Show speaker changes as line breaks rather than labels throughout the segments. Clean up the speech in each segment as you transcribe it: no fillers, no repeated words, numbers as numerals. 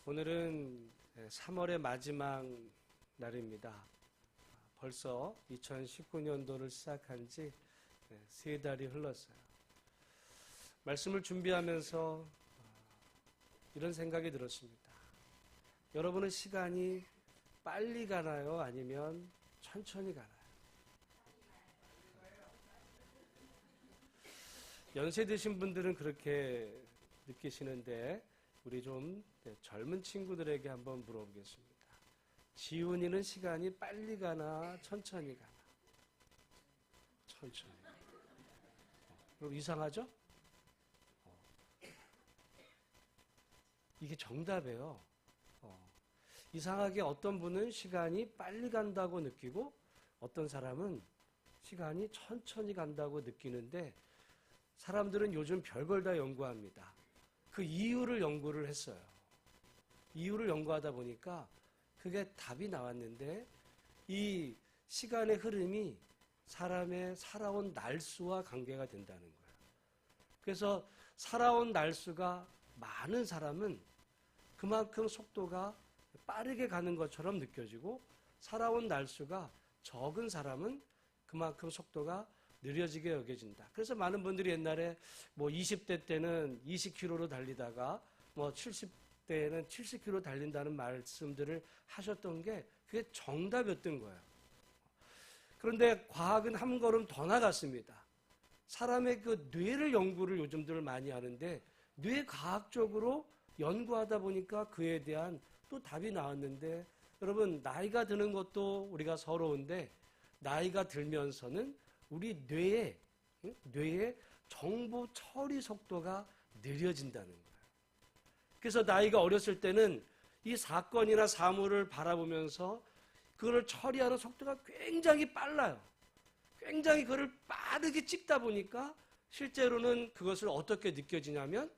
오늘은 3월의 마지막 날입니다. 벌써 2019년도를 시작한 지 3달이 흘렀어요. 말씀을 준비하면서 이런 생각이 들었습니다. 여러분은 시간이 빨리 가나요? 아니면 천천히 가나요? 연세 드신 분들은 그렇게 느끼시는데 우리 좀 젊은 친구들에게 한번 물어보겠습니다. 지훈이는 시간이 빨리 가나 천천히 가나? 천천히. 그럼 이상하죠? 이게 정답이에요. 이상하게 어떤 분은 시간이 빨리 간다고 느끼고 어떤 사람은 시간이 천천히 간다고 느끼는데 사람들은 요즘 별걸 다 연구합니다. 그 이유를 연구를 했어요. 이유를 연구하다 보니까 그게 답이 나왔는데 이 시간의 흐름이 사람의 살아온 날수와 관계가 된다는 거예요. 그래서 살아온 날수가 많은 사람은 그만큼 속도가 빠르게 가는 것처럼 느껴지고 살아온 날수가 적은 사람은 그만큼 속도가 느려지게 여겨진다. 그래서 많은 분들이 옛날에 뭐 20대 때는 20km로 달리다가 뭐 70대에는 70km 달린다는 말씀들을 하셨던 게 그게 정답이었던 거예요. 그런데 과학은 한 걸음 더 나갔습니다. 사람의 그 뇌를 연구를 요즘들 많이 하는데 뇌 과학적으로 연구하다 보니까 그에 대한 또 답이 나왔는데 여러분 나이가 드는 것도 우리가 서러운데 나이가 들면서는 우리 뇌의 정보 처리 속도가 느려진다는 거예요. 그래서 나이가 어렸을 때는 이 사건이나 사물을 바라보면서 그걸 처리하는 속도가 굉장히 빨라요. 굉장히 그걸 빠르게 찍다 보니까 실제로는 그것을 어떻게 느껴지냐면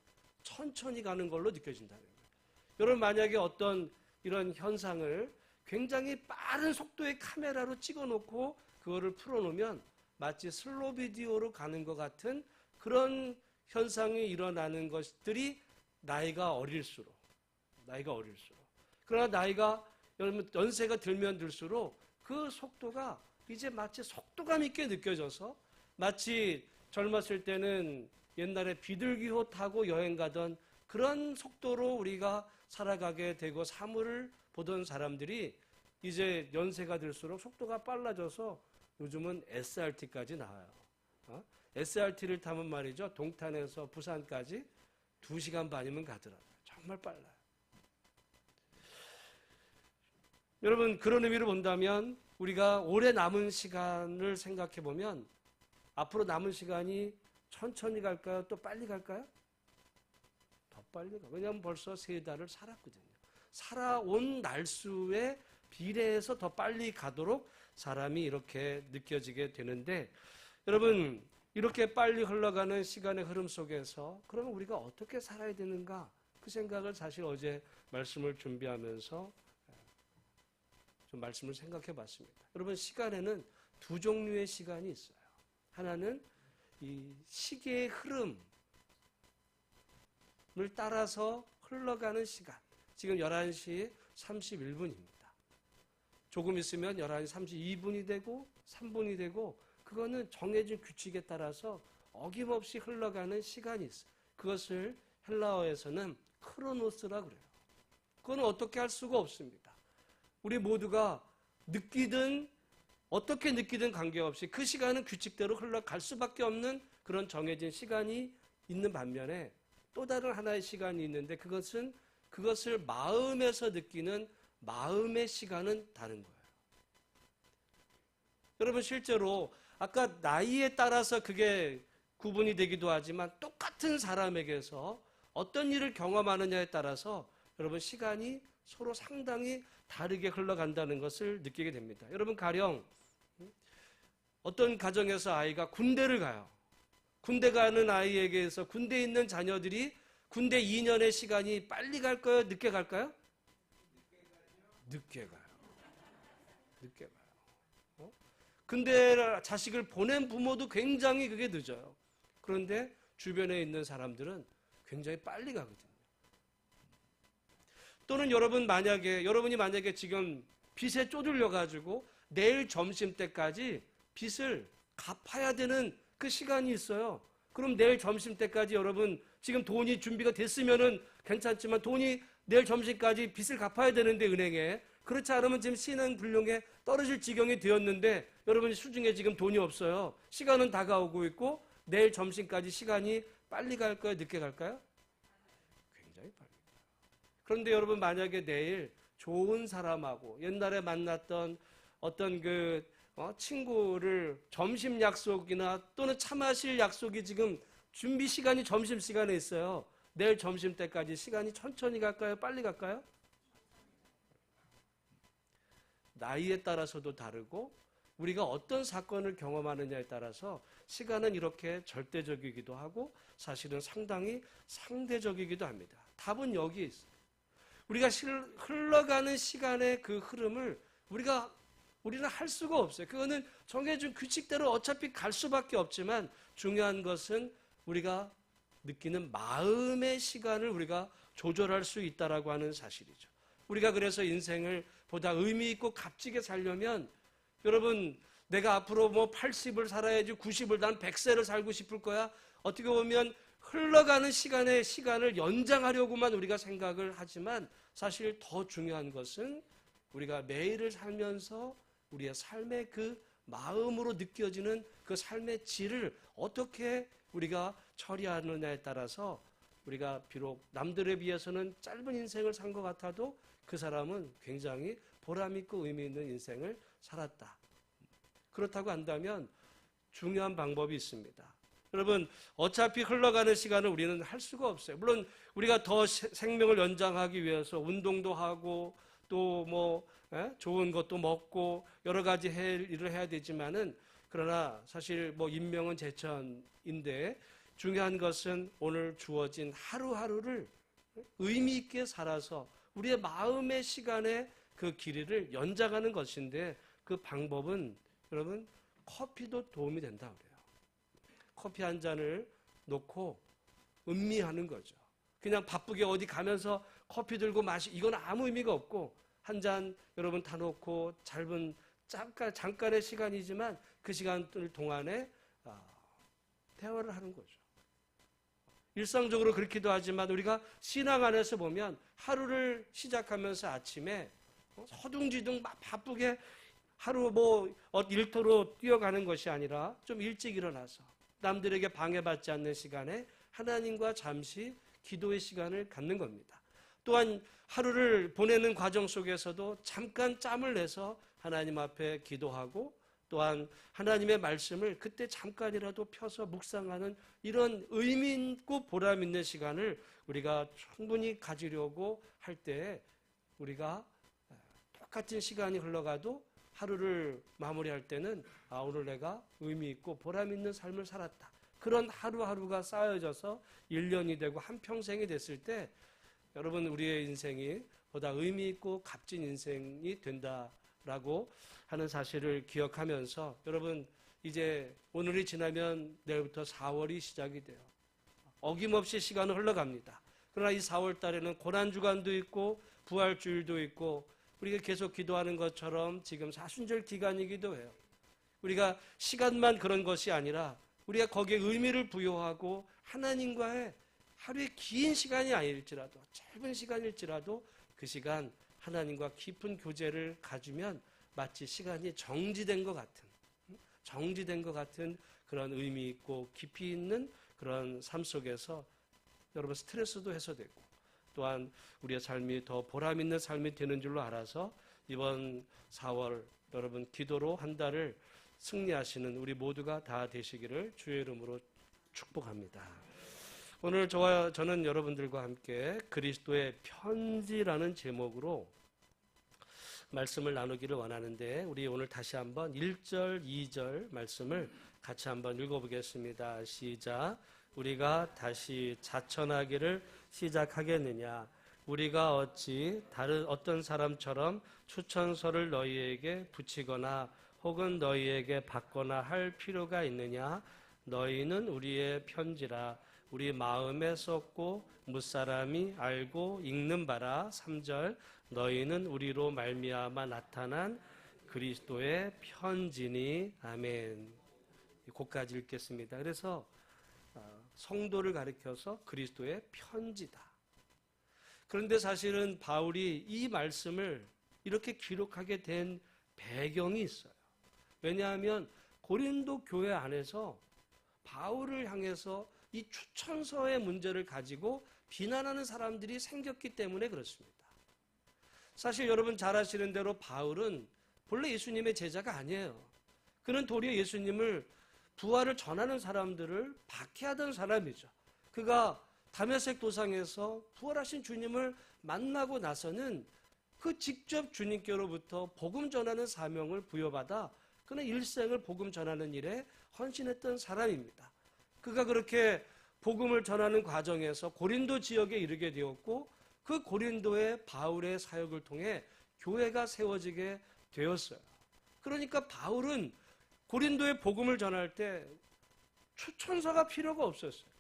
천천히 가는 걸로 느껴진다는 거예요. 여러분 만약에 어떤 이런 현상을 굉장히 빠른 속도의 카메라로 찍어놓고 그거를 풀어놓으면 마치 슬로우 비디오로 가는 것 같은 그런 현상이 일어나는 것들이 나이가 어릴수록. 그러나 연세가 들면 들수록 그 속도가 이제 마치 속도감 있게 느껴져서 마치 젊었을 때는 옛날에 비둘기호 타고 여행 가던 그런 속도로 우리가 살아가게 되고 사물을 보던 사람들이 이제 연세가 들수록 속도가 빨라져서 요즘은 SRT까지 나와요. SRT를 타면 말이죠. 동탄에서 부산까지 2시간 반이면 가더라고요. 정말 빨라요. 여러분 그런 의미로 본다면 우리가 올해 남은 시간을 생각해 보면 앞으로 남은 시간이 천천히 갈까요? 또 빨리 갈까요? 더 빨리 가요. 왜냐하면 벌써 3달을 살았거든요. 살아온 날수에 비례해서 더 빨리 가도록 사람이 이렇게 느껴지게 되는데 여러분 이렇게 빨리 흘러가는 시간의 흐름 속에서 그러면 우리가 어떻게 살아야 되는가 그 생각을 사실 어제 말씀을 준비하면서 좀 말씀을 생각해 봤습니다. 여러분 시간에는 2 종류의 시간이 있어요. 하나는 이 시계의 흐름을 따라서 흘러가는 시간. 지금 11시 31분입니다. 조금 있으면 11시 32분이 되고 3분이 되고 그거는 정해진 규칙에 따라서 어김없이 흘러가는 시간이 있어요. 그것을 헬라어에서는 크로노스라고 그래요. 그건 어떻게 할 수가 없습니다. 우리 모두가 느끼든 어떻게 느끼든 관계없이 그 시간은 규칙대로 흘러갈 수밖에 없는 그런 정해진 시간이 있는 반면에 또 다른 하나의 시간이 있는데 그것을 마음에서 느끼는 마음의 시간은 다른 거예요. 여러분 실제로 아까 나이에 따라서 그게 구분이 되기도 하지만 똑같은 사람에게서 어떤 일을 경험하느냐에 따라서 여러분 시간이 서로 상당히 다르게 흘러간다는 것을 느끼게 됩니다. 여러분 가령 어떤 가정에서 아이가 군대를 가요. 군대 가는 아이에게서 군대에 있는 자녀들이 군대 2년의 시간이 빨리 갈까요? 늦게 갈까요? 늦게 가요. 군대 자식을 보낸 부모도 굉장히 그게 늦어요. 그런데 주변에 있는 사람들은 굉장히 빨리 가거든요. 또는 여러분이 만약에 지금 빚에 쪼들려 가지고 내일 점심 때까지 빚을 갚아야 되는 그 시간이 있어요. 그럼 내일 점심 때까지 여러분 지금 돈이 준비가 됐으면은 괜찮지만 돈이 내일 점심까지 빚을 갚아야 되는데 은행에 그렇지 않으면 지금 신앙불량에 떨어질 지경이 되었는데 여러분 수중에 지금 돈이 없어요. 시간은 다가오고 있고 내일 점심까지 시간이 빨리 갈까요? 늦게 갈까요? 굉장히 빨리 가요. 그런데 여러분 만약에 내일 좋은 사람하고 옛날에 만났던 어떤 친구를 점심 약속이나 또는 차 마실 약속이 지금 준비 시간이 점심시간에 있어요. 내일 점심 때까지 시간이 천천히 갈까요? 빨리 갈까요? 나이에 따라서도 다르고 우리가 어떤 사건을 경험하느냐에 따라서 시간은 이렇게 절대적이기도 하고 사실은 상당히 상대적이기도 합니다. 답은 여기에 있어요. 우리가 흘러가는 시간의 그 흐름을 우리는 할 수가 없어요. 그거는 정해진 규칙대로 어차피 갈 수밖에 없지만 중요한 것은 우리가 느끼는 마음의 시간을 우리가 조절할 수 있다라고 하는 사실이죠. 우리가 그래서 인생을 보다 의미 있고 값지게 살려면 여러분 내가 앞으로 80을 살아야지 90을 난 100세를 살고 싶을 거야. 어떻게 보면 흘러가는 시간을 연장하려고만 우리가 생각을 하지만 사실 더 중요한 것은 우리가 매일을 살면서 우리의 삶의 그 마음으로 느껴지는 그 삶의 질을 어떻게 우리가 처리하느냐에 따라서 우리가 비록 남들에 비해서는 짧은 인생을 산 것 같아도 그 사람은 굉장히 보람있고 의미 있는 인생을 살았다. 그렇다고 한다면 중요한 방법이 있습니다. 여러분 어차피 흘러가는 시간을 우리는 할 수가 없어요. 물론 우리가 더 생명을 연장하기 위해서 운동도 하고 또 좋은 것도 먹고 여러 가지 일을 해야 되지만은 그러나 사실 인명은 제천인데 중요한 것은 오늘 주어진 하루하루를 의미 있게 살아서 우리의 마음의 시간의 그 길이를 연장하는 것인데 그 방법은 여러분 커피도 도움이 된다 그래요. 커피 한 잔을 놓고 음미하는 거죠. 그냥 바쁘게 어디 가면서 커피 들고 이건 아무 의미가 없고 한 잔 여러분 다 놓고 잠깐의 시간이지만 그 시간들 동안에 대화를 하는 거죠. 일상적으로 그렇기도 하지만 우리가 신앙 안에서 보면 하루를 시작하면서 아침에 허둥지둥 바쁘게 하루 일터로 뛰어가는 것이 아니라 좀 일찍 일어나서 남들에게 방해받지 않는 시간에 하나님과 잠시 기도의 시간을 갖는 겁니다. 또한 하루를 보내는 과정 속에서도 잠깐 짬을 내서 하나님 앞에 기도하고 또한 하나님의 말씀을 그때 잠깐이라도 펴서 묵상하는 이런 의미 있고 보람 있는 시간을 우리가 충분히 가지려고 할 때 우리가 똑같은 시간이 흘러가도 하루를 마무리할 때는 오늘 내가 의미 있고 보람 있는 삶을 살았다. 그런 하루하루가 쌓여져서 1년이 되고 한평생이 됐을 때 여러분 우리의 인생이 보다 의미 있고 값진 인생이 된다라고 하는 사실을 기억하면서 여러분 이제 오늘이 지나면 내일부터 4월이 시작이 돼요. 어김없이 시간은 흘러갑니다. 그러나 이 4월 달에는 고난주간도 있고 부활주일도 있고 우리가 계속 기도하는 것처럼 지금 사순절 기간이기도 해요. 우리가 시간만 그런 것이 아니라 우리가 거기에 의미를 부여하고 하나님과의 하루의 긴 시간이 아닐지라도 짧은 시간일지라도 그 시간 하나님과 깊은 교제를 가지면 마치 시간이 정지된 것 같은 그런 의미 있고 깊이 있는 그런 삶 속에서 여러분 스트레스도 해소되고 또한 우리의 삶이 더 보람 있는 삶이 되는 줄로 알아서 이번 4월 여러분 기도로 한 달을 승리하시는 우리 모두가 다 되시기를 주의 이름으로 축복합니다. 오늘 저는 여러분들과 함께 그리스도의 편지라는 제목으로 말씀을 나누기를 원하는데 우리 오늘 다시 한번 1절, 2절 말씀을 같이 한번 읽어보겠습니다. 시작. 우리가 다시 자천하기를 시작하겠느냐? 우리가 어찌 다른 어떤 사람처럼 추천서를 너희에게 붙이거나 혹은 너희에게 받거나 할 필요가 있느냐? 너희는 우리의 편지라 우리 마음에 썼고 무사람이 알고 읽는 바라. 3절 너희는 우리로 말미암아 나타난 그리스도의 편지니. 아멘. 곡까지 읽겠습니다. 그래서 성도를 가리켜서 그리스도의 편지다. 그런데 사실은 바울이 이 말씀을 이렇게 기록하게 된 배경이 있어요. 왜냐하면 고린도 교회 안에서 바울을 향해서 이 추천서의 문제를 가지고 비난하는 사람들이 생겼기 때문에 그렇습니다. 사실 여러분 잘 아시는 대로 바울은 본래 예수님의 제자가 아니에요. 그는 도리어 예수님을 부활을 전하는 사람들을 박해하던 사람이죠. 그가 다메섹 도상에서 부활하신 주님을 만나고 나서는 그 직접 주님께로부터 복음 전하는 사명을 부여받아 그는 일생을 복음 전하는 일에 헌신했던 사람입니다. 그가 그렇게 복음을 전하는 과정에서 고린도 지역에 이르게 되었고 그 고린도의 바울의 사역을 통해 교회가 세워지게 되었어요. 그러니까 바울은 고린도의 복음을 전할 때 추천서가 필요가 없었어요.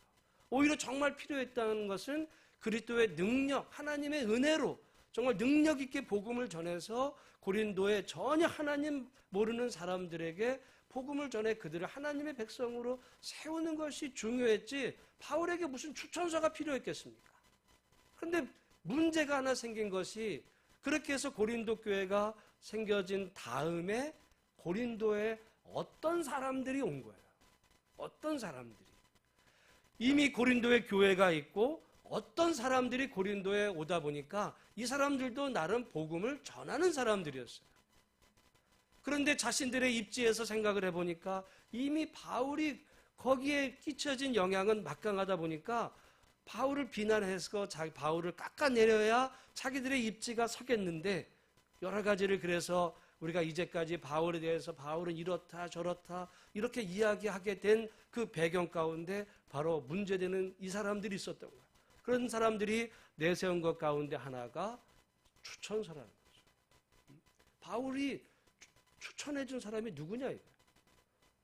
오히려 정말 필요했다는 것은 그리스도의 능력, 하나님의 은혜로 정말 능력 있게 복음을 전해서 고린도에 전혀 하나님 모르는 사람들에게 복음을 전해 그들을 하나님의 백성으로 세우는 것이 중요했지 바울에게 무슨 추천서가 필요했겠습니까? 그런데 문제가 하나 생긴 것이 그렇게 해서 고린도 교회가 생겨진 다음에 고린도에 어떤 사람들이 온 거예요. 어떤 사람들이. 이미 고린도에 교회가 있고 어떤 사람들이 고린도에 오다 보니까 이 사람들도 나름 복음을 전하는 사람들이었어요. 그런데 자신들의 입지에서 생각을 해보니까 이미 바울이 거기에 끼쳐진 영향은 막강하다 보니까 바울을 비난해서 바울을 깎아내려야 자기들의 입지가 서겠는데 여러 가지를 그래서 우리가 이제까지 바울에 대해서 바울은 이렇다 저렇다 이렇게 이야기하게 된 그 배경 가운데 바로 문제되는 이 사람들이 있었던 거예요. 그런 사람들이 내세운 것 가운데 하나가 추천서라는 거죠. 바울이 추천해준 사람이 누구냐 이거예요.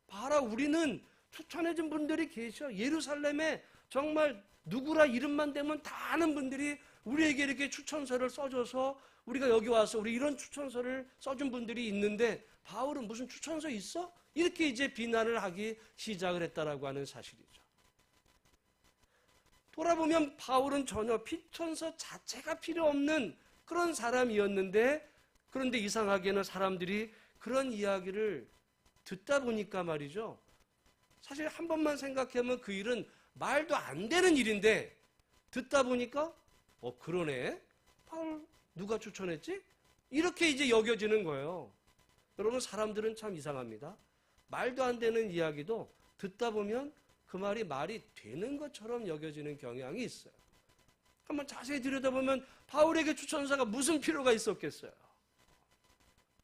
봐라 우리는 추천해준 분들이 계셔. 예루살렘에 정말 누구라 이름만 대면 다 아는 분들이 우리에게 이렇게 추천서를 써줘서 우리가 여기 와서 우리 이런 추천서를 써준 분들이 있는데 바울은 무슨 추천서 있어? 이렇게 이제 비난을 하기 시작을 했다라고 하는 사실이죠. 돌아보면 바울은 전혀 추천서 자체가 필요 없는 그런 사람이었는데 그런데 이상하게는 사람들이 그런 이야기를 듣다 보니까 말이죠. 사실 한 번만 생각하면 그 일은 말도 안 되는 일인데 듣다 보니까 그러네. 바울 누가 추천했지? 이렇게 이제 여겨지는 거예요. 여러분 사람들은 참 이상합니다. 말도 안 되는 이야기도 듣다 보면 그 말이 되는 것처럼 여겨지는 경향이 있어요. 한번 자세히 들여다보면 바울에게 추천서가 무슨 필요가 있었겠어요?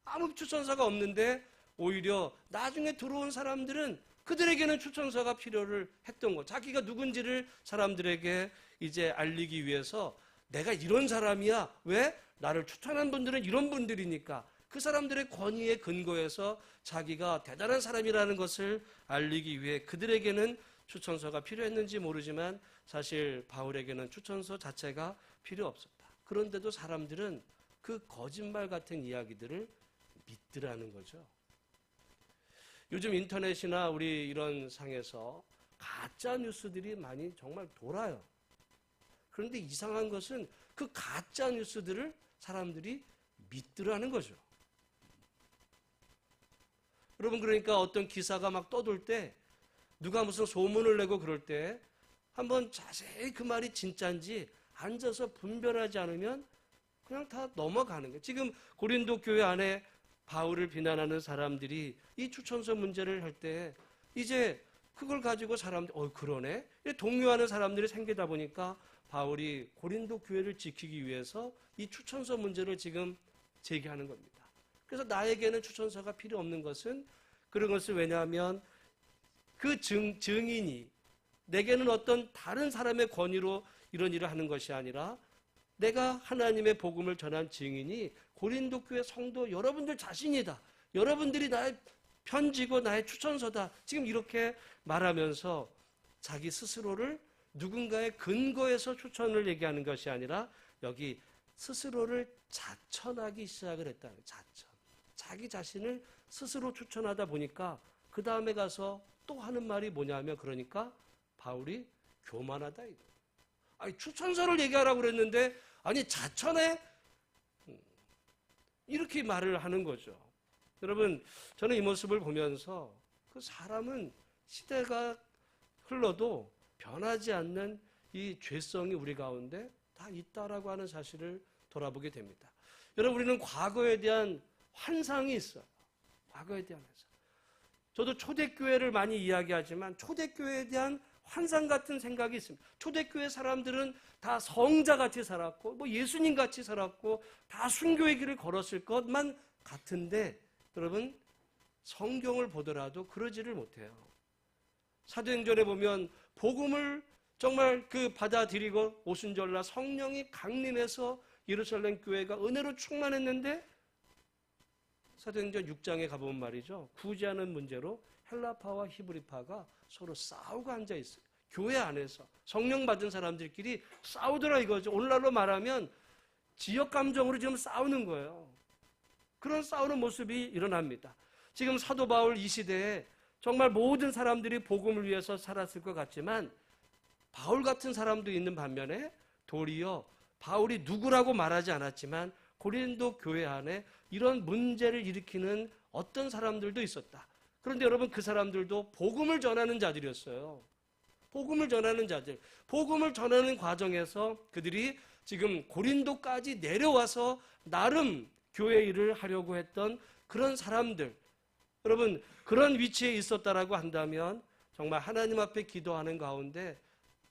아무 추천서가 없는데 오히려 나중에 들어온 사람들은 그들에게는 추천서가 필요를 했던 거. 자기가 누군지를 사람들에게 이제 알리기 위해서 내가 이런 사람이야. 왜? 나를 추천한 분들은 이런 분들이니까 그 사람들의 권위에 근거해서 자기가 대단한 사람이라는 것을 알리기 위해 그들에게는 추천서가 필요했는지 모르지만 사실 바울에게는 추천서 자체가 필요 없었다. 그런데도 사람들은 그 거짓말 같은 이야기들을 믿더라는 거죠. 요즘 인터넷이나 우리 이런 상에서 가짜 뉴스들이 많이 정말 돌아요. 그런데 이상한 것은 그 가짜 뉴스들을 사람들이 믿더라는 거죠. 여러분 그러니까 어떤 기사가 막 떠돌 때 누가 무슨 소문을 내고 그럴 때 한번 자세히 그 말이 진짜인지 앉아서 분별하지 않으면 그냥 다 넘어가는 거예요. 지금 고린도 교회 안에 바울을 비난하는 사람들이 이 추천서 문제를 할 때 이제 그걸 가지고 사람들이 그러네? 동요하는 사람들이 생기다 보니까 바울이 고린도 교회를 지키기 위해서 이 추천서 문제를 지금 제기하는 겁니다. 그래서 나에게는 추천서가 필요 없는 것은 그런 것은 왜냐하면 그 증인이 내게는 어떤 다른 사람의 권위로 이런 일을 하는 것이 아니라 내가 하나님의 복음을 전한 증인이 고린도 교회 성도 여러분들 자신이다. 여러분들이 나의 편지고 나의 추천서다. 지금 이렇게 말하면서 자기 스스로를 누군가의 근거에서 추천을 얘기하는 것이 아니라 여기 스스로를 자천하기 시작을 했다는 거예요. 자천. 자기 자신을 스스로 추천하다 보니까 그 다음에 가서 또 하는 말이 뭐냐면 그러니까 바울이 교만하다 이거. 아니 추천서를 얘기하라고 그랬는데 아니 자천해? 이렇게 말을 하는 거죠. 여러분 저는 이 모습을 보면서 그 사람은 시대가 흘러도 변하지 않는 이 죄성이 우리 가운데 다 있다라고 하는 사실을 돌아보게 됩니다. 여러분 우리는 과거에 대한 환상이 있어요. 과거에 대한 환상. 저도 초대교회를 많이 이야기하지만 초대교회에 대한 환상 같은 생각이 있습니다. 초대교회 사람들은 다 성자같이 살았고 뭐 예수님같이 살았고 다 순교의 길을 걸었을 것만 같은데 여러분 성경을 보더라도 그러지를 못해요. 사도행전에 보면 복음을 정말 그 받아들이고 오순절날 성령이 강림해서 예루살렘 교회가 은혜로 충만했는데 사도행전 6장에 가보면 말이죠. 구제하는 문제로 헬라파와 히브리파가 서로 싸우고 앉아있어요. 교회 안에서 성령 받은 사람들끼리 싸우더라 이거죠. 오늘날로 말하면 지역 감정으로 지금 싸우는 거예요. 그런 싸우는 모습이 일어납니다. 지금 사도 바울 이 시대에 정말 모든 사람들이 복음을 위해서 살았을 것 같지만 바울 같은 사람도 있는 반면에 도리어 바울이 누구라고 말하지 않았지만 고린도 교회 안에 이런 문제를 일으키는 어떤 사람들도 있었다. 그런데 여러분 그 사람들도 복음을 전하는 자들이었어요. 복음을 전하는 자들. 복음을 전하는 과정에서 그들이 지금 고린도까지 내려와서 나름 교회 일을 하려고 했던 그런 사람들. 여러분 그런 위치에 있었다라고 한다면 정말 하나님 앞에 기도하는 가운데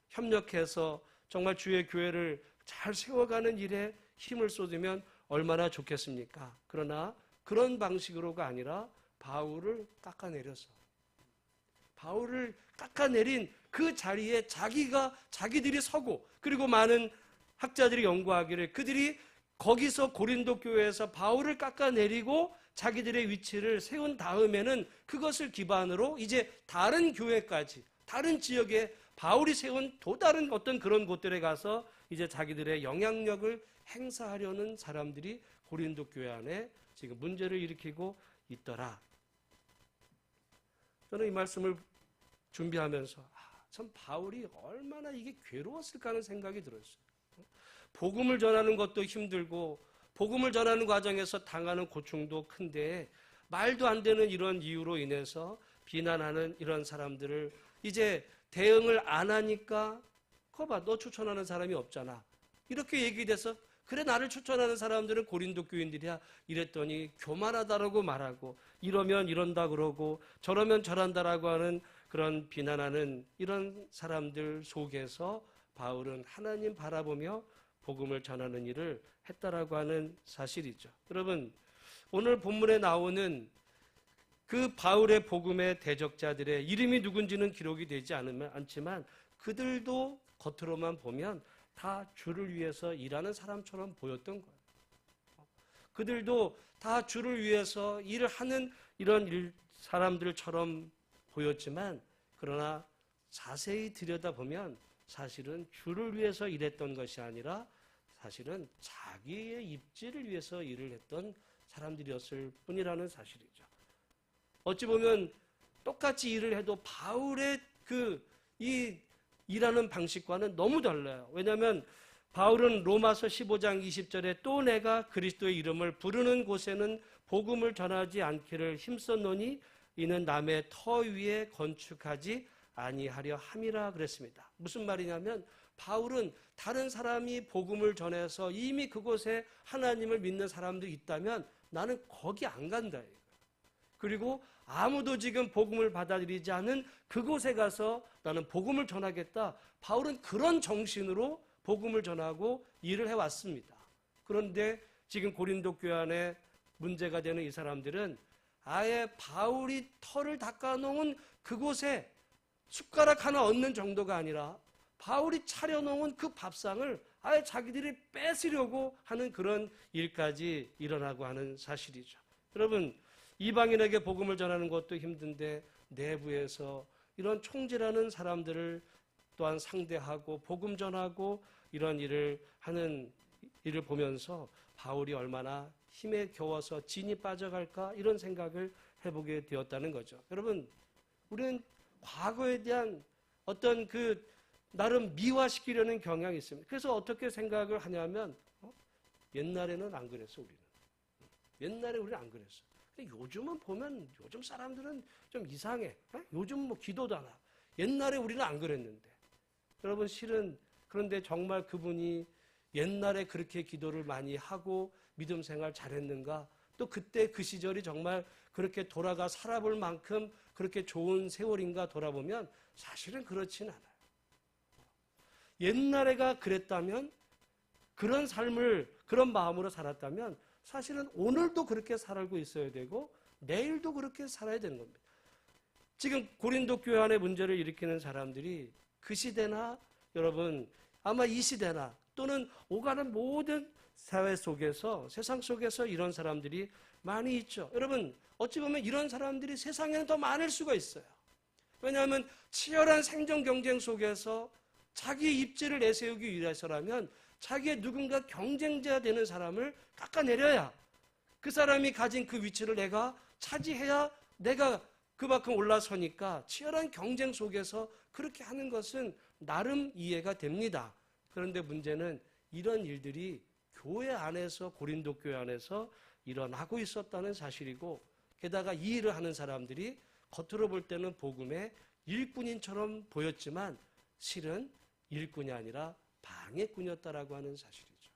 협력해서 정말 주의 교회를 잘 세워가는 일에 힘을 쏟으면 얼마나 좋겠습니까? 그러나 그런 방식으로가 아니라 바울을 깎아내려서 바울을 깎아내린 그 자리에 자기들이 서고 그리고 많은 학자들이 연구하기를 그들이 거기서 고린도 교회에서 바울을 깎아내리고 자기들의 위치를 세운 다음에는 그것을 기반으로 이제 다른 교회까지 다른 지역에 바울이 세운 또 다른 어떤 그런 곳들에 가서 이제 자기들의 영향력을 행사하려는 사람들이 고린도 교회 안에 지금 문제를 일으키고 있더라. 저는 이 말씀을 준비하면서 참 바울이 얼마나 이게 괴로웠을까 하는 생각이 들었어요. 복음을 전하는 것도 힘들고 복음을 전하는 과정에서 당하는 고충도 큰데 말도 안 되는 이런 이유로 인해서 비난하는 이런 사람들을 이제 대응을 안 하니까 그거 봐, 너 추천하는 사람이 없잖아. 이렇게 얘기돼서 그래 나를 추천하는 사람들은 고린도 교인들이야. 이랬더니 교만하다라고 말하고 이러면 이런다 그러고 저러면 저런다라고 하는 그런 비난하는 이런 사람들 속에서 바울은 하나님 바라보며 복음을 전하는 일을 했다라고 하는 사실이죠. 여러분 오늘 본문에 나오는 그 바울의 복음의 대적자들의 이름이 누군지는 기록이 되지 않지만 그들도 겉으로만 보면 다 주를 위해서 일하는 사람처럼 보였던 거예요. 그들도 다 주를 위해서 일을 하는 이런 사람들처럼 보였지만 그러나 자세히 들여다보면 사실은 주를 위해서 일했던 것이 아니라 사실은 자기의 입지를 위해서 일을 했던 사람들이었을 뿐이라는 사실이죠. 어찌 보면 똑같이 일을 해도 바울의 이 일하는 방식과는 너무 달라요. 왜냐하면 바울은 로마서 15장 20절에 또 내가 그리스도의 이름을 부르는 곳에는 복음을 전하지 않기를 힘썼노니 이는 남의 터 위에 건축하지 아니하려 함이라 그랬습니다. 무슨 말이냐면 바울은 다른 사람이 복음을 전해서 이미 그곳에 하나님을 믿는 사람들이 있다면 나는 거기 안 간다. 그리고 아무도 지금 복음을 받아들이지 않은 그곳에 가서 나는 복음을 전하겠다. 바울은 그런 정신으로 복음을 전하고 일을 해왔습니다. 그런데 지금 고린도 교회 안에 문제가 되는 이 사람들은 아예 바울이 털을 닦아놓은 그곳에 숟가락 하나 얹는 정도가 아니라 바울이 차려놓은 그 밥상을 아예 자기들이 뺏으려고 하는 그런 일까지 일어나고 하는 사실이죠. 여러분 이방인에게 복음을 전하는 것도 힘든데 내부에서 이런 총질하는 사람들을 또한 상대하고 복음 전하고 이런 일을 하는 일을 보면서 바울이 얼마나 힘에 겨워서 진이 빠져갈까 이런 생각을 해보게 되었다는 거죠. 여러분, 우리는 과거에 대한 어떤 그 나름 미화시키려는 경향이 있습니다. 그래서 어떻게 생각을 하냐면 옛날에는 안 그랬어 우리는. 옛날에 우리는 안 그랬어. 근데 요즘은 보면 요즘 사람들은 좀 이상해. 요즘 뭐 기도도 안 하고. 옛날에 우리는 안 그랬는데. 여러분 실은 그런데 정말 그분이 옛날에 그렇게 기도를 많이 하고 믿음 생활 잘했는가? 또 그때 그 시절이 정말 그렇게 돌아가 살아볼 만큼 그렇게 좋은 세월인가 돌아보면 사실은 그렇진 않아요. 옛날에가 그랬다면 그런 삶을 그런 마음으로 살았다면 사실은 오늘도 그렇게 살고 있어야 되고 내일도 그렇게 살아야 되는 겁니다. 지금 고린도 교회 안에 문제를 일으키는 사람들이 그 시대나 여러분 아마 이 시대나 또는 오가는 모든 사회 속에서 세상 속에서 이런 사람들이 많이 있죠. 여러분 어찌 보면 이런 사람들이 세상에는 더 많을 수가 있어요. 왜냐하면 치열한 생존 경쟁 속에서 자기 입지를 내세우기 위해서라면 자기의 누군가 경쟁자 되는 사람을 깎아내려야 그 사람이 가진 그 위치를 내가 차지해야 내가 그만큼 올라서니까 치열한 경쟁 속에서 그렇게 하는 것은 나름 이해가 됩니다. 그런데 문제는 이런 일들이 교회 안에서 고린도 교회 안에서 일어나고 있었다는 사실이고 게다가 이 일을 하는 사람들이 겉으로 볼 때는 복음의 일꾼인처럼 보였지만 실은 일꾼이 아니라 방해꾼이었다라고 하는 사실이죠.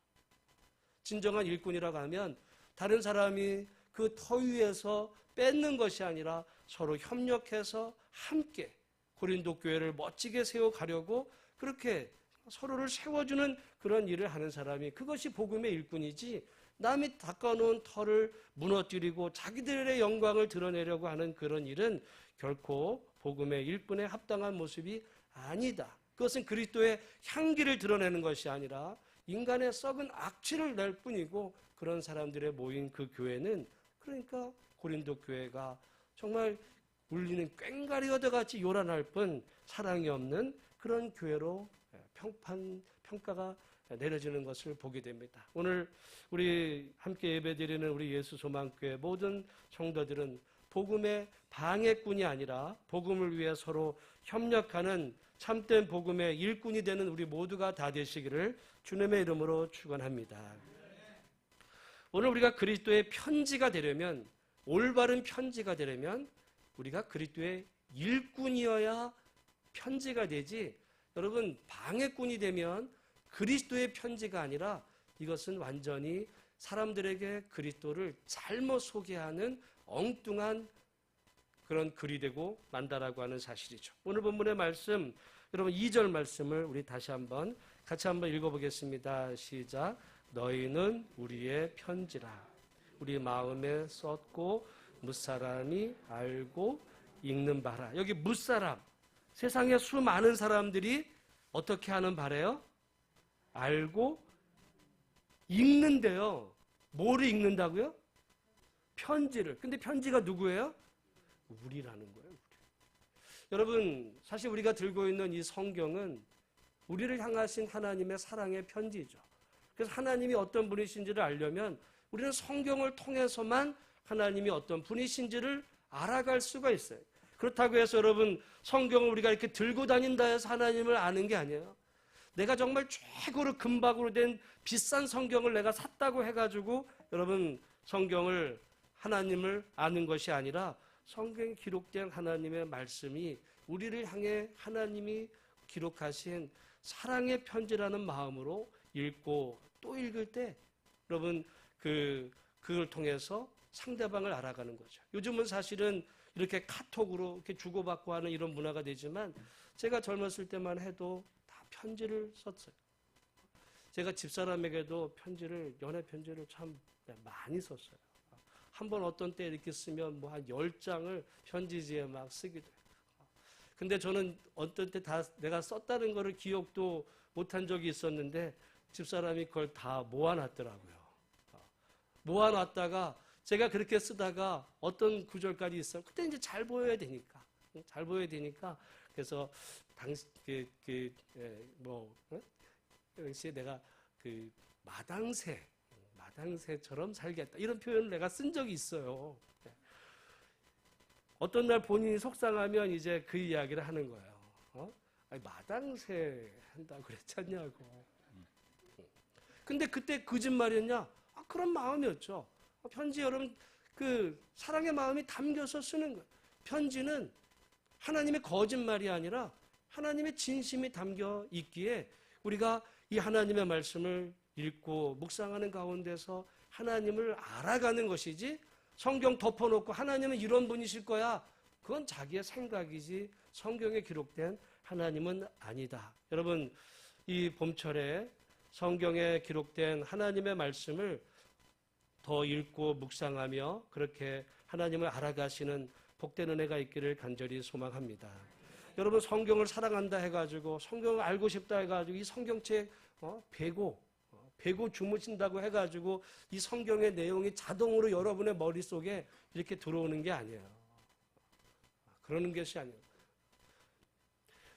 진정한 일꾼이라고 하면 다른 사람이 그 터 위에서 뺏는 것이 아니라 서로 협력해서 함께 고린도 교회를 멋지게 세워가려고 그렇게 서로를 세워주는 그런 일을 하는 사람이 그것이 복음의 일꾼이지 남이 닦아놓은 터를 무너뜨리고 자기들의 영광을 드러내려고 하는 그런 일은 결코 복음의 일꾼에 합당한 모습이 아니다. 그것은 그리스도의 향기를 드러내는 것이 아니라 인간의 썩은 악취를 낼 뿐이고 그런 사람들의 모인 그 교회는 그러니까 고린도 교회가 정말 울리는 꽹과리 얻어같이 요란할 뿐 사랑이 없는 그런 교회로 평가가 내려지는 것을 보게 됩니다. 오늘 우리 함께 예배드리는 우리 예수소망교회 모든 성도들은 복음의 방해꾼이 아니라 복음을 위해 서로 협력하는 참된 복음의 일꾼이 되는 우리 모두가 다 되시기를 주님의 이름으로 축원합니다. 오늘 우리가 그리스도의 편지가 되려면 올바른 편지가 되려면 우리가 그리스도의 일꾼이어야 편지가 되지 여러분 방해꾼이 되면 그리스도의 편지가 아니라 이것은 완전히 사람들에게 그리스도를 잘못 소개하는 엉뚱한 그런 글이 되고 만다라고 하는 사실이죠. 오늘 본문의 말씀 여러분 2절 말씀을 우리 다시 한번 같이 한번 읽어보겠습니다. 시작. 너희는 우리의 편지라 우리 마음에 썼고 무사람이 알고 읽는 바라. 여기 무사람 세상에 수많은 사람들이 어떻게 하는 바래요? 알고 읽는데요. 뭐를 읽는다고요? 편지를. 근데 편지가 누구예요? 우리라는 거예요. 우리. 여러분 사실 우리가 들고 있는 이 성경은 우리를 향하신 하나님의 사랑의 편지죠. 그래서 하나님이 어떤 분이신지를 알려면 우리는 성경을 통해서만 하나님이 어떤 분이신지를 알아갈 수가 있어요. 그렇다고 해서 여러분 성경을 우리가 이렇게 들고 다닌다 해서 하나님을 아는 게 아니에요. 내가 정말 최고로 금박으로 된 비싼 성경을 내가 샀다고 해가지고 여러분 성경을 하나님을 아는 것이 아니라 성경에 기록된 하나님의 말씀이 우리를 향해 하나님이 기록하신 사랑의 편지라는 마음으로 읽고 또 읽을 때 여러분 그걸 통해서 상대방을 알아가는 거죠. 요즘은 사실은 이렇게 카톡으로 이렇게 주고받고 하는 이런 문화가 되지만 제가 젊었을 때만 해도 다 편지를 썼어요. 제가 집사람에게도 연애 편지를 참 많이 썼어요. 한번 어떤 때 이렇게 쓰면 뭐 한 10장을 편지지에 막 쓰기도 해요. 근데 저는 어떤 때 다 내가 썼다는 거를 기억도 못한 적이 있었는데 집사람이 그걸 다 모아놨더라고요. 모아놨다가 제가 그렇게 쓰다가 어떤 구절까지 있어요. 그때 이제 잘 보여야 되니까. 그래서 당시 당시에 내가 그 마당새처럼 살겠다 이런 표현을 내가 쓴 적이 있어요. 어떤 날 본인이 속상하면 이제 그 이야기를 하는 거예요. 아니, 마당새 한다고 그랬잖냐고. 근데 그때 거짓말이었냐? 그런 마음이었죠. 편지 여러분 그 사랑의 마음이 담겨서 쓰는 거예요. 편지는 하나님의 거짓말이 아니라 하나님의 진심이 담겨 있기에 우리가 이 하나님의 말씀을 읽고 묵상하는 가운데서 하나님을 알아가는 것이지 성경 덮어놓고 하나님은 이런 분이실 거야. 그건 자기의 생각이지 성경에 기록된 하나님은 아니다. 여러분 이 봄철에 성경에 기록된 하나님의 말씀을 더 읽고 묵상하며 그렇게 하나님을 알아가시는 복된 은혜가 있기를 간절히 소망합니다. 여러분 성경을 사랑한다 해가지고 성경을 알고 싶다 해가지고 이 성경책 베고 주무신다고 해가지고 이 성경의 내용이 자동으로 여러분의 머릿속에 이렇게 들어오는 게 아니에요. 그러는 것이 아니에요.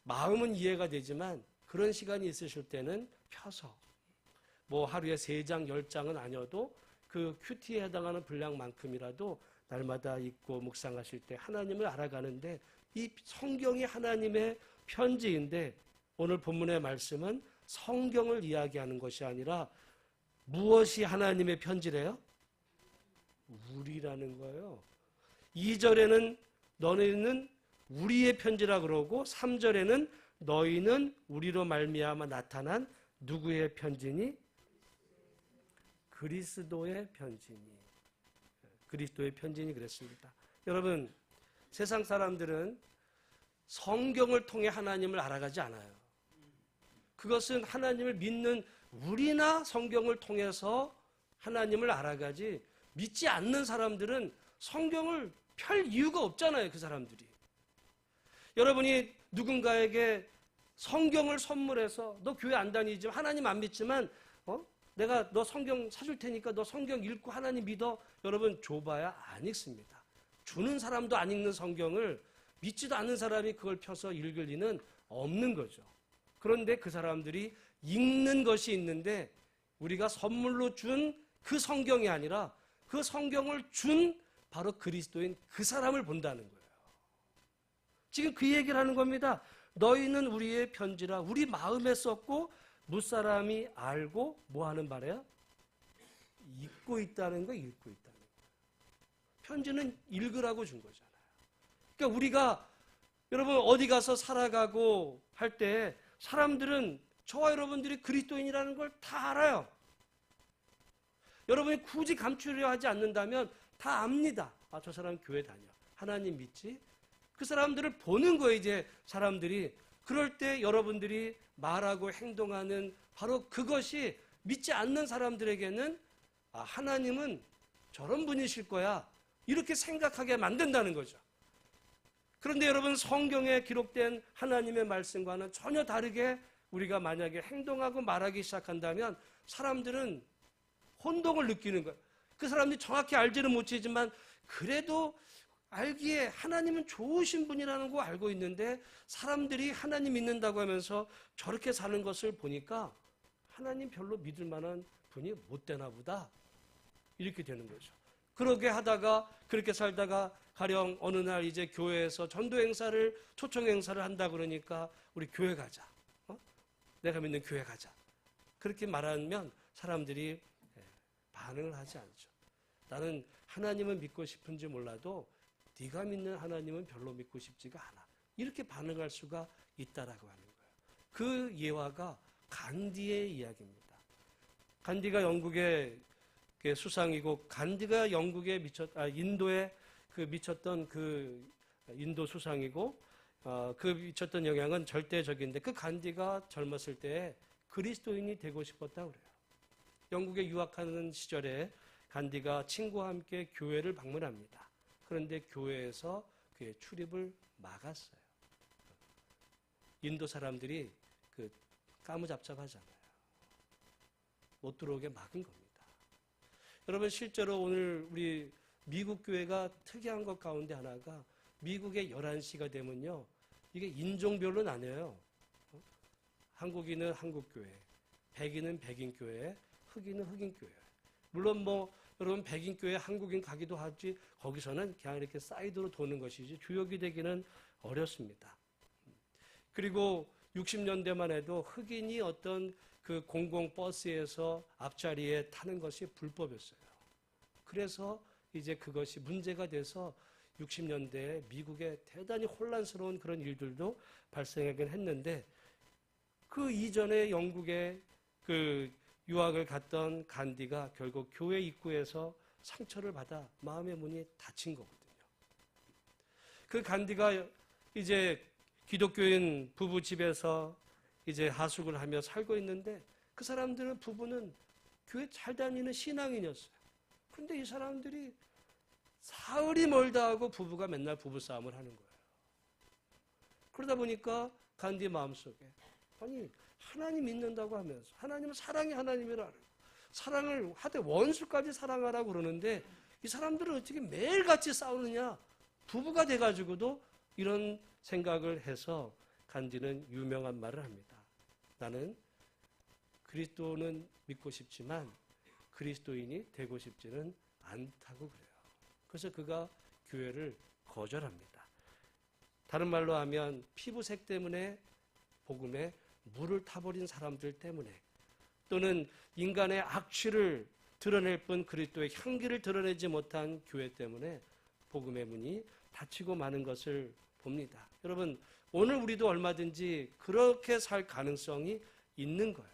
마음은 이해가 되지만 그런 시간이 있으실 때는 펴서 하루에 3장 10장은 아니어도 그 큐티에 해당하는 분량만큼이라도 날마다 읽고 묵상하실 때 하나님을 알아가는데 이 성경이 하나님의 편지인데 오늘 본문의 말씀은 성경을 이야기하는 것이 아니라 무엇이 하나님의 편지래요? 우리라는 거예요. 2절에는 너희는 우리의 편지라 그러고 3절에는 너희는 우리로 말미암아 나타난 누구의 편지니? 그리스도의 편지니. 그리스도의 편지니 그랬습니다. 여러분 세상 사람들은 성경을 통해 하나님을 알아가지 않아요. 그것은 하나님을 믿는 우리나 성경을 통해서 하나님을 알아가지 믿지 않는 사람들은 성경을 펼 이유가 없잖아요. 그 사람들이. 여러분이 누군가에게 성경을 선물해서 너 교회 안 다니지만 하나님 안 믿지만 내가 너 성경 사줄 테니까 너 성경 읽고 하나님 믿어. 여러분 줘봐야 안 읽습니다. 주는 사람도 안 읽는 성경을 믿지도 않는 사람이 그걸 펴서 읽을 리는 없는 거죠. 그런데 그 사람들이 읽는 것이 있는데 우리가 선물로 준 그 성경이 아니라 그 성경을 준 바로 그리스도인 그 사람을 본다는 거예요. 지금 그 얘기를 하는 겁니다. 너희는 우리의 편지라 우리 마음에 썼고 무사람이 알고 뭐 하는 바래요? 읽고 있다는 거, 읽고 있다는 거. 편지는 읽으라고 준 거잖아요. 그러니까 우리가 여러분 어디 가서 살아가고 할 때 사람들은 저와 여러분들이 그리스도인이라는 걸 다 알아요. 여러분이 굳이 감추려 하지 않는다면 다 압니다. 저 사람 교회 다녀. 하나님 믿지? 그 사람들을 보는 거예요, 이제 사람들이. 그럴 때 여러분들이 말하고 행동하는 바로 그것이 믿지 않는 사람들에게는 하나님은 저런 분이실 거야. 이렇게 생각하게 만든다는 거죠. 그런데 여러분 성경에 기록된 하나님의 말씀과는 전혀 다르게 우리가 만약에 행동하고 말하기 시작한다면 사람들은 혼동을 느끼는 거예요. 그 사람들이 정확히 알지는 못하지만 그래도 알기에 하나님은 좋으신 분이라는 거 알고 있는데 사람들이 하나님 믿는다고 하면서 저렇게 사는 것을 보니까 하나님 별로 믿을 만한 분이 못 되나 보다. 이렇게 되는 거죠. 그렇게 하다가 그렇게 살다가 가령 어느 날 이제 교회에서 전도 행사를 초청 행사를 한다 그러니까 우리 교회 가자. 내가 믿는 교회 가자. 그렇게 말하면 사람들이 반응을 하지 않죠. 나는 하나님은 믿고 싶은지 몰라도 네가 믿는 하나님은 별로 믿고 싶지가 않아. 이렇게 반응할 수가 있다라고 하는 거예요. 그 예화가 간디의 이야기입니다. 간디가 영국의 수상이고 간디가 영국에 인도에 미쳤던 그 인도 수상이고 그 미쳤던 영향은 절대적인데 그 간디가 젊었을 때 그리스도인이 되고 싶었다고 그래요. 영국에 유학하는 시절에 간디가 친구와 함께 교회를 방문합니다. 그런데 교회에서 그의 출입을 막았어요. 인도 사람들이 까무잡잡하잖아요. 못 들어오게 막은 겁니다. 여러분 실제로 오늘 우리 미국 교회가 특이한 것 가운데 하나가 미국의 11시가 되면요. 이게 인종별로 나뉘어요. 한국인은 한국교회, 백인은 백인교회, 흑인은 흑인교회. 물론 뭐 여러분 백인교회 한국인 가기도 하지 거기서는 그냥 이렇게 사이드로 도는 것이지 주역이 되기는 어렵습니다. 그리고 60년대만 해도 흑인이 어떤 그 공공버스에서 앞자리에 타는 것이 불법이었어요. 그래서 이제 그것이 문제가 돼서 60년대에 미국에 대단히 혼란스러운 그런 일들도 발생하긴 했는데 그 이전에 영국에 그 유학을 갔던 간디가 결국 교회 입구에서 상처를 받아 마음의 문이 닫힌 거거든요. 그 간디가 이제 기독교인 부부 집에서 이제 하숙을 하며 살고 있는데 그 사람들은 부부는 교회 잘 다니는 신앙인이었어요. 근데 이 사람들이 사흘이 멀다 하고 부부가 맨날 부부싸움을 하는 거예요. 그러다 보니까 간디 마음속에 아니 하나님 믿는다고 하면서 하나님은 사랑이 하나님이라 사랑을 하되 원수까지 사랑하라고 그러는데 이 사람들은 어떻게 매일같이 싸우느냐 부부가 돼가지고도 이런 생각을 해서 간디는 유명한 말을 합니다. 나는 그리스도는 믿고 싶지만 그리스도인이 되고 싶지는 않다고 그래요. 그래서 그가 교회를 거절합니다. 다른 말로 하면 피부색 때문에 복음에 물을 타버린 사람들 때문에 또는 인간의 악취를 드러낼 뿐 그리스도의 향기를 드러내지 못한 교회 때문에 복음의 문이 닫히고 마는 것을 봅니다. 여러분 오늘 우리도 얼마든지 그렇게 살 가능성이 있는 거예요.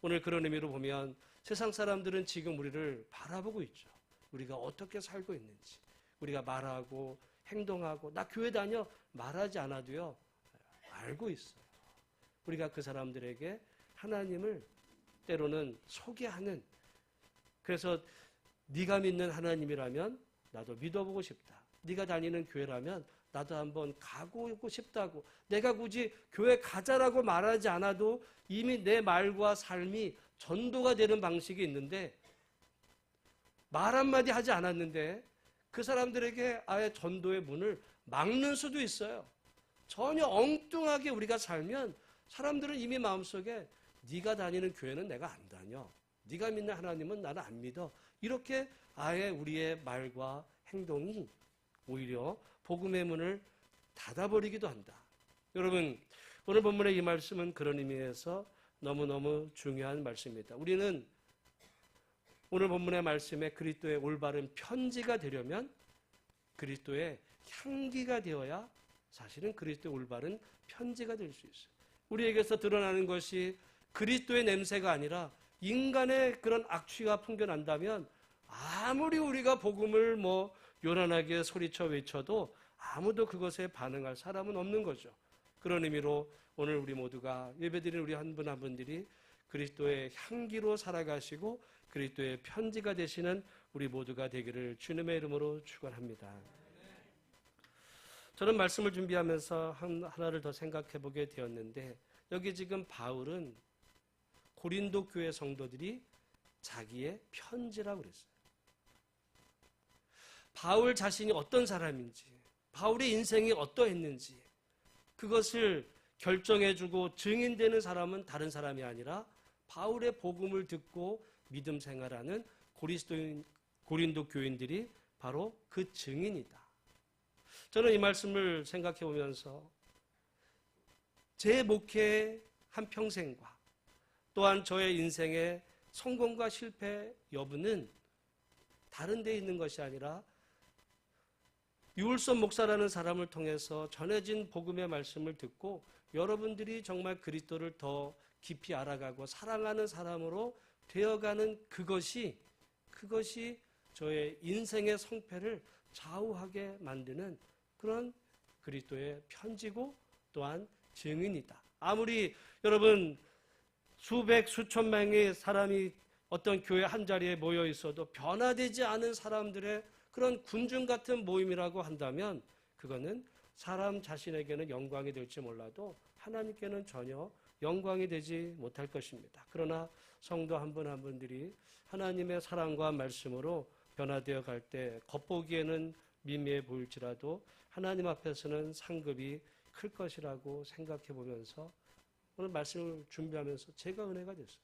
오늘 그런 의미로 보면 세상 사람들은 지금 우리를 바라보고 있죠. 우리가 어떻게 살고 있는지 우리가 말하고 행동하고 나 교회 다녀 말하지 않아도요 알고 있어요. 우리가 그 사람들에게 하나님을 때로는 소개하는 그래서 네가 믿는 하나님이라면 나도 믿어보고 싶다. 네가 다니는 교회라면 나도 한번 가고 싶다고 내가 굳이 교회 가자라고 말하지 않아도 이미 내 말과 삶이 전도가 되는 방식이 있는데 말 한마디 하지 않았는데 그 사람들에게 아예 전도의 문을 막는 수도 있어요. 전혀 엉뚱하게 우리가 살면 사람들은 이미 마음속에 네가 다니는 교회는 내가 안 다녀. 네가 믿는 하나님은 나는 안 믿어. 이렇게 아예 우리의 말과 행동이 오히려 복음의 문을 닫아버리기도 한다. 여러분 오늘 본문의 이 말씀은 그런 의미에서 너무너무 중요한 말씀입니다. 우리는 오늘 본문의 말씀에 그리스도의 올바른 편지가 되려면 그리스도의 향기가 되어야 사실은 그리스도의 올바른 편지가 될 수 있어요. 우리에게서 드러나는 것이 그리스도의 냄새가 아니라 인간의 그런 악취가 풍겨난다면 아무리 우리가 복음을 요란하게 소리쳐 외쳐도 아무도 그것에 반응할 사람은 없는 거죠. 그런 의미로 오늘 우리 모두가 예배드리는 우리 한 분 한 분들이 그리스도의 향기로 살아가시고 그리스도의 편지가 되시는 우리 모두가 되기를 주님의 이름으로 축원합니다. 저는 말씀을 준비하면서 하나를 더 생각해 보게 되었는데 여기 지금 바울은 고린도 교회 성도들이 자기의 편지라고 그랬어요. 바울 자신이 어떤 사람인지 바울의 인생이 어떠했는지 그것을 결정해주고 증인되는 사람은 다른 사람이 아니라 바울의 복음을 듣고 믿음 생활하는 고린도 교인들이 바로 그 증인이다. 저는 이 말씀을 생각해 보면서 제 목회의 한평생과 또한 저의 인생의 성공과 실패 여부는 다른 데 있는 것이 아니라 유울선 목사라는 사람을 통해서 전해진 복음의 말씀을 듣고 여러분들이 정말 그리스도를 더 깊이 알아가고 사랑하는 사람으로 되어가는 그것이 저의 인생의 성패를 좌우하게 만드는 그런 그리스도의 편지고 또한 증인이다. 아무리 여러분 수백 수천 명의 사람이 어떤 교회 한 자리에 모여 있어도 변화되지 않은 사람들의 그런 군중 같은 모임이라고 한다면 그거는 사람 자신에게는 영광이 될지 몰라도 하나님께는 전혀 영광이 되지 못할 것입니다. 그러나 성도 한 분 한 분들이 하나님의 사랑과 말씀으로 변화되어 갈 때 겉보기에는 미미해 보일지라도 하나님 앞에서는 상급이 클 것이라고 생각해 보면서 오늘 말씀을 준비하면서 제가 은혜가 됐어요.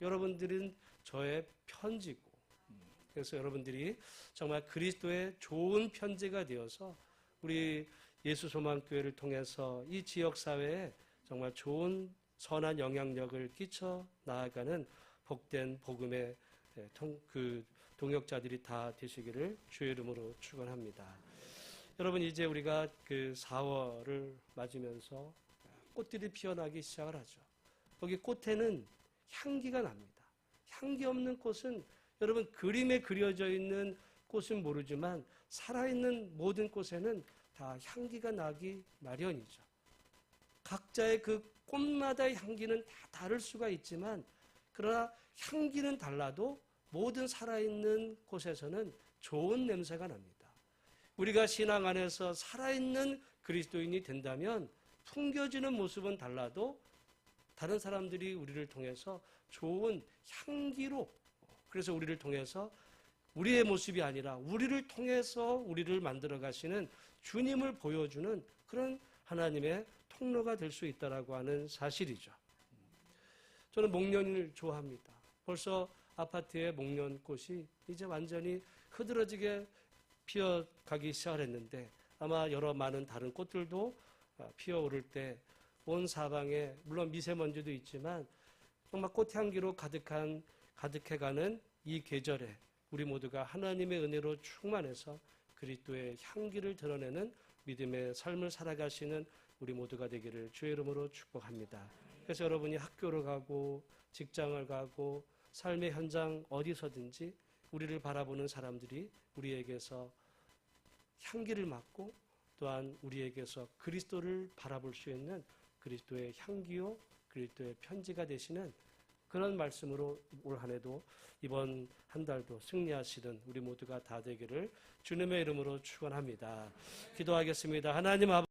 여러분들은 저의 편지고, 그래서 여러분들이 정말 그리스도의 좋은 편지가 되어서 우리 예수소망교회를 통해서 이 지역사회에 정말 좋은 선한 영향력을 끼쳐 나아가는 복된 복음의 동역자들이 다 되시기를 주의 이름으로 축원합니다. 여러분, 이제 우리가 그 4월을 맞으면서 꽃들이 피어나기 시작을 하죠. 거기 꽃에는 향기가 납니다. 향기 없는 꽃은, 여러분, 그림에 그려져 있는 꽃은 모르지만 살아있는 모든 꽃에는 다 향기가 나기 마련이죠. 각자의 그 꽃마다의 향기는 다 다를 수가 있지만, 그러나 향기는 달라도 모든 살아있는 곳에서는 좋은 냄새가 납니다. 우리가 신앙 안에서 살아있는 그리스도인이 된다면 풍겨지는 모습은 달라도 다른 사람들이 우리를 통해서 좋은 향기로, 그래서 우리를 통해서 우리의 모습이 아니라 우리를 통해서 우리를 만들어 가시는 주님을 보여주는 그런 하나님의 통로가 될 수 있다라고 하는 사실이죠. 저는 목련을 좋아합니다. 벌써 아파트에 목련꽃이 이제 완전히 흐드러지게 피어가기 시작을 했는데, 아마 여러 많은 다른 꽃들도 피어오를 때 온 사방에 물론 미세먼지도 있지만 정말 꽃향기로 가득해가는 이 계절에 우리 모두가 하나님의 은혜로 충만해서 그리스도의 향기를 드러내는 믿음의 삶을 살아가시는 우리 모두가 되기를 주의 이름으로 축복합니다. 그래서 여러분이 학교를 가고 직장을 가고 삶의 현장 어디서든지 우리를 바라보는 사람들이 우리에게서 향기를 맡고 또한 우리에게서 그리스도를 바라볼 수 있는 그리스도의 향기요, 그리스도의 편지가 되시는 그런 말씀으로 올 한 해도 이번 한 달도 승리하시는 우리 모두가 다 되기를 주님의 이름으로 축원합니다. 기도하겠습니다. 하나님 아버지,